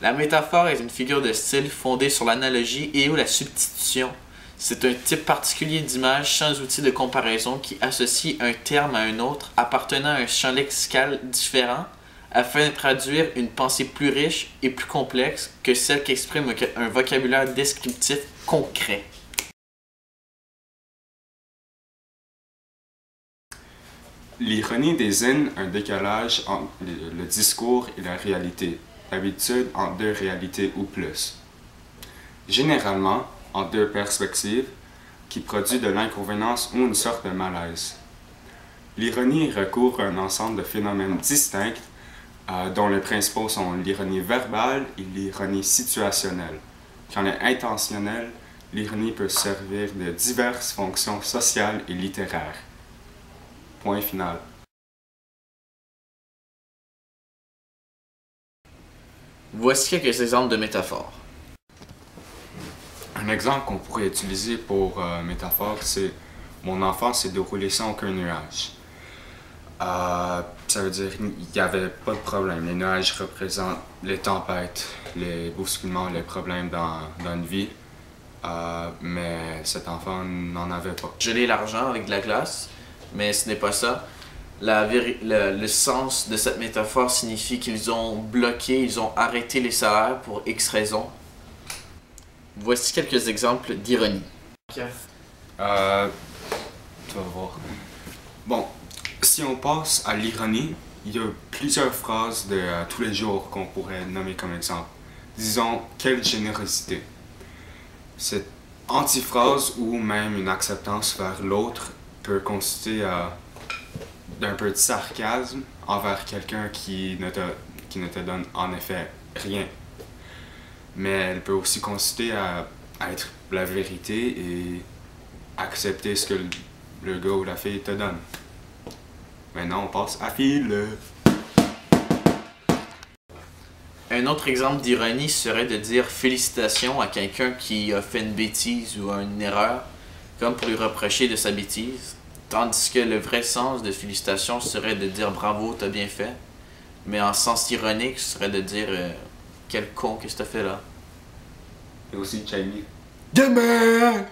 La métaphore est une figure de style fondée sur l'analogie et ou la substitution. C'est un type particulier d'image sans outil de comparaison qui associe un terme à un autre appartenant à un champ lexical différent afin de traduire une pensée plus riche et plus complexe que celle qu'exprime un vocabulaire descriptif concret. L'ironie désigne un décalage entre le discours et la réalité, d'habitude entre deux réalités ou plus. Généralement, en deux perspectives, qui produit de l'inconvénient ou une sorte de malaise. L'ironie recouvre un ensemble de phénomènes distincts dont les principaux sont l'ironie verbale et l'ironie situationnelle. Quand elle est intentionnelle, l'ironie peut servir de diverses fonctions sociales et littéraires. Point final. Voici quelques exemples de métaphores. Un exemple qu'on pourrait utiliser pour métaphore, c'est « Mon enfant s'est déroulé sans aucun nuage ». Ça veut dire qu'il n'y avait pas de problème. Les nuages représentent les tempêtes, les bousculements, les problèmes dans une vie. Mais cet enfant n'en avait pas. Geler l'argent avec de la glace, mais ce n'est pas ça. Le sens de cette métaphore signifie qu'ils ont bloqué, ils ont arrêté les salaires pour X raisons. Voici quelques exemples d'ironie. Tu vas voir. Bon, si on passe à l'ironie, il y a plusieurs phrases de tous les jours qu'on pourrait nommer comme exemple. Disons, quelle générosité. Cette antiphrase ou même une acceptance vers l'autre peut consister d'un peu de sarcasme envers quelqu'un qui ne te donne en effet rien. Mais elle peut aussi consister à être la vérité et accepter ce que le gars ou la fille te donne. Maintenant, on passe à Phil. Un autre exemple d'ironie serait de dire félicitations à quelqu'un qui a fait une bêtise ou une erreur, comme pour lui reprocher de sa bêtise. Tandis que le vrai sens de félicitations serait de dire bravo, t'as bien fait. Mais en sens ironique, ce serait de dire quel con que t'as fait là. Et aussi Jamie. Demain!